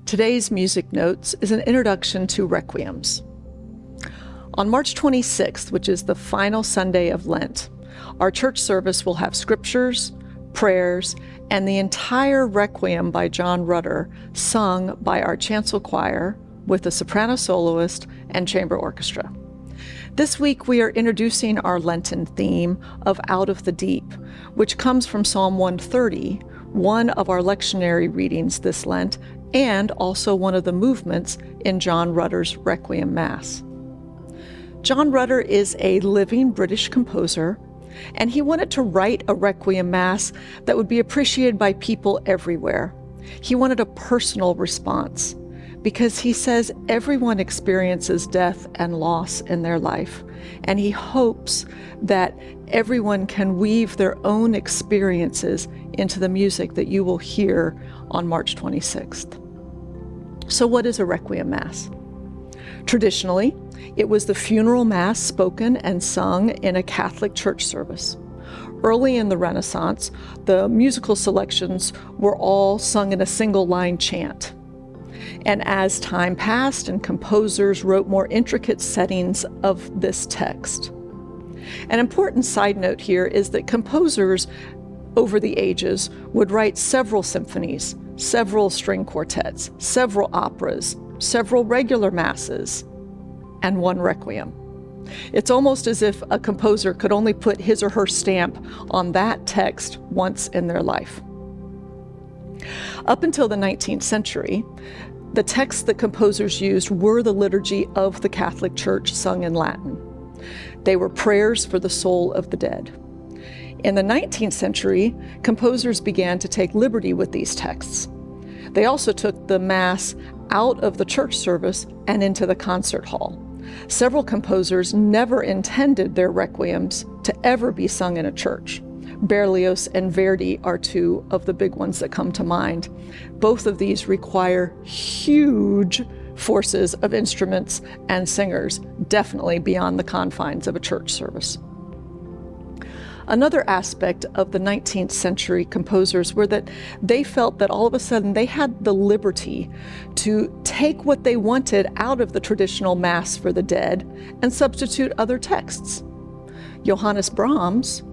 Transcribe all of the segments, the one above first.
Today's Music Notes is an introduction to requiems. On March 26th, which is the final Sunday of Lent, our church service will have scriptures, prayers, and the entire requiem by John Rutter sung by our chancel choir with a soprano soloist and chamber orchestra. This week we are introducing our Lenten theme of Out of the Deep, which comes from Psalm 130, one of our lectionary readings this Lent, and also one of the movements in John Rutter's Requiem Mass. John Rutter is a living British composer, and he wanted to write a Requiem Mass that would be appreciated by people everywhere. He wanted a personal response, because he says everyone experiences death and loss in their life, and he hopes that everyone can weave their own experiences into the music that you will hear on March 26th. So what is a Requiem Mass? Traditionally, it was the funeral Mass spoken and sung in a Catholic church service. Early in the Renaissance, the musical selections were all sung in a single-line chant. And as time passed and composers wrote more intricate settings of this text. An important side note here is that composers over the ages would write several symphonies, several string quartets, several operas, several regular masses, and one requiem. It's almost as if a composer could only put his or her stamp on that text once in their life. Up until the 19th century, the texts that composers used were the liturgy of the Catholic Church sung in Latin. They were prayers for the soul of the dead. In the 19th century, composers began to take liberty with these texts. They also took the Mass out of the church service and into the concert hall. Several composers never intended their requiems to ever be sung in a church. Berlioz and Verdi are two of the big ones that come to mind. Both of these require huge forces of instruments and singers, definitely beyond the confines of a church service. Another aspect of the 19th century composers were that they felt that all of a sudden they had the liberty to take what they wanted out of the traditional Mass for the dead and substitute other texts. Johannes Brahms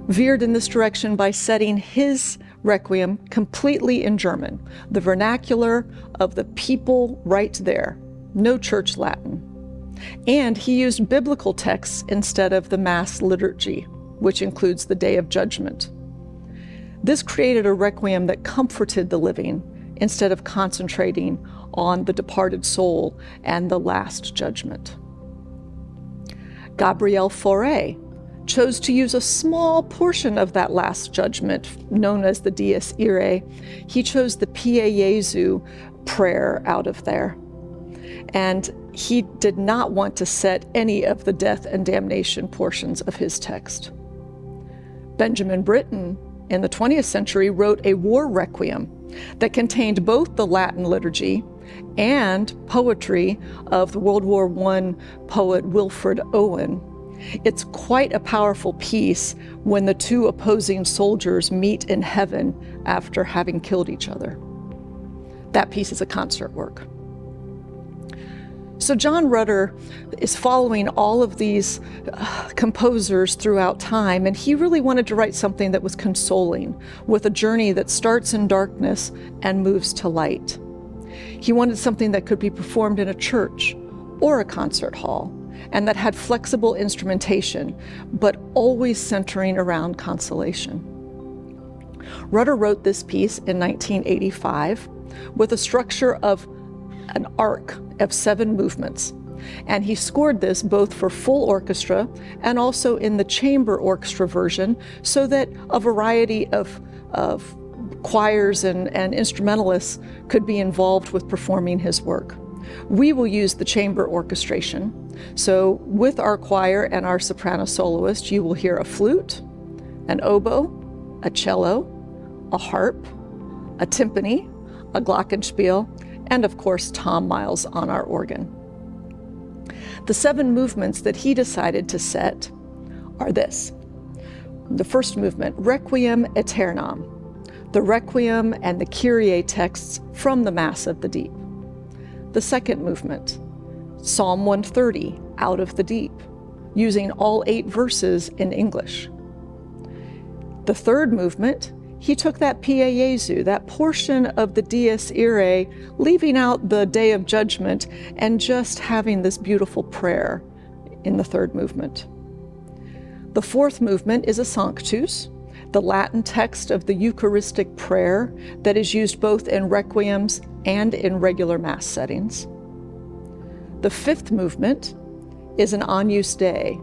veered in this direction by setting his requiem completely in German, the vernacular of the people right there, no church Latin. And he used biblical texts instead of the Mass liturgy, which includes the Day of Judgment. This created a requiem that comforted the living instead of concentrating on the departed soul and the last judgment. Gabriel Fauré chose to use a small portion of that last judgment, known as the Dies Irae. He chose the Pie Jesu prayer out of there. And he did not want to set any of the death and damnation portions of his text. Benjamin Britten, in the 20th century, wrote a war requiem that contained both the Latin liturgy and poetry of the World War I poet Wilfred Owen. It's quite a powerful piece when the two opposing soldiers meet in heaven after having killed each other. That piece is a concert work. So John Rutter is following all of these composers throughout time, and he really wanted to write something that was consoling, with a journey that starts in darkness and moves to light. He wanted something that could be performed in a church or a concert hall, and that had flexible instrumentation, but always centering around consolation. Rutter wrote this piece in 1985 with a structure of an arc of 7 movements, and he scored this both for full orchestra and also in the chamber orchestra version, so that a variety of choirs and instrumentalists could be involved with performing his work. We will use the chamber orchestration. So with our choir and our soprano soloist, you will hear a flute, an oboe, a cello, a harp, a timpani, a glockenspiel, and of course Tom Miles on our organ. The 7 movements that he decided to set are this. The first movement, Requiem Aeternam. the Requiem and the Kyrie texts from the Mass of the Deep. The second movement, Psalm 130, Out of the Deep, using all 8 verses in English. The third movement, he took that Pie Jesu, that portion of the Dies Irae, leaving out the Day of Judgment and just having this beautiful prayer in the third movement. The fourth movement is a Sanctus, the Latin text of the Eucharistic prayer that is used both in requiems and in regular Mass settings. The fifth movement is an Agnus Dei,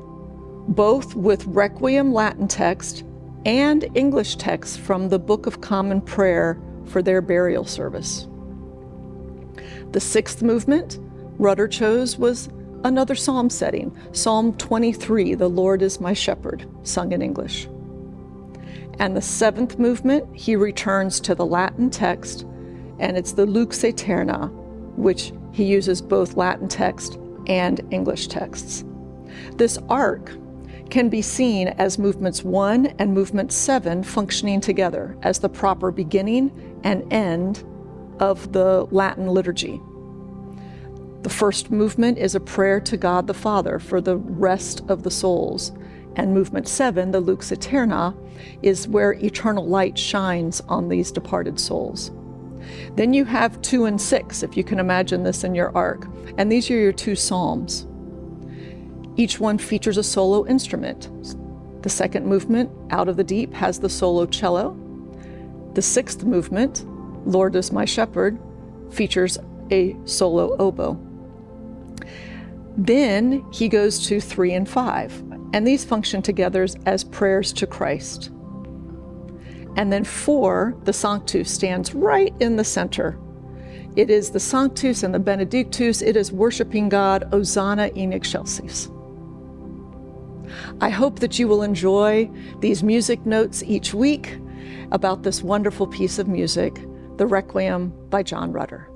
both with Requiem Latin text and English text from the Book of Common Prayer for their burial service. The sixth movement Rutter chose was another psalm setting, Psalm 23, The Lord is my shepherd, sung in English. And the seventh movement, he returns to the Latin text, and it's the Lux Aeterna, which he uses both Latin text and English texts. This arc can be seen as movements 1 and movement 7 functioning together as the proper beginning and end of the Latin liturgy. The first movement is a prayer to God the Father for the rest of the souls, and movement 7, the Lux Aeterna, is where eternal light shines on these departed souls. Then you have 2 and 6, if you can imagine this in your arc, and these are your 2 psalms. Each one features a solo instrument. The second movement, Out of the Deep, has the solo cello. The sixth movement, Lord is my shepherd, features a solo oboe. Then he goes to 3 and 5, and these function together as prayers to Christ. And then 4, the Sanctus, stands right in the center. It is the Sanctus and the Benedictus. It is worshiping God, Hosanna in excelsis. I hope that you will enjoy these music notes each week about this wonderful piece of music, the Requiem by John Rutter.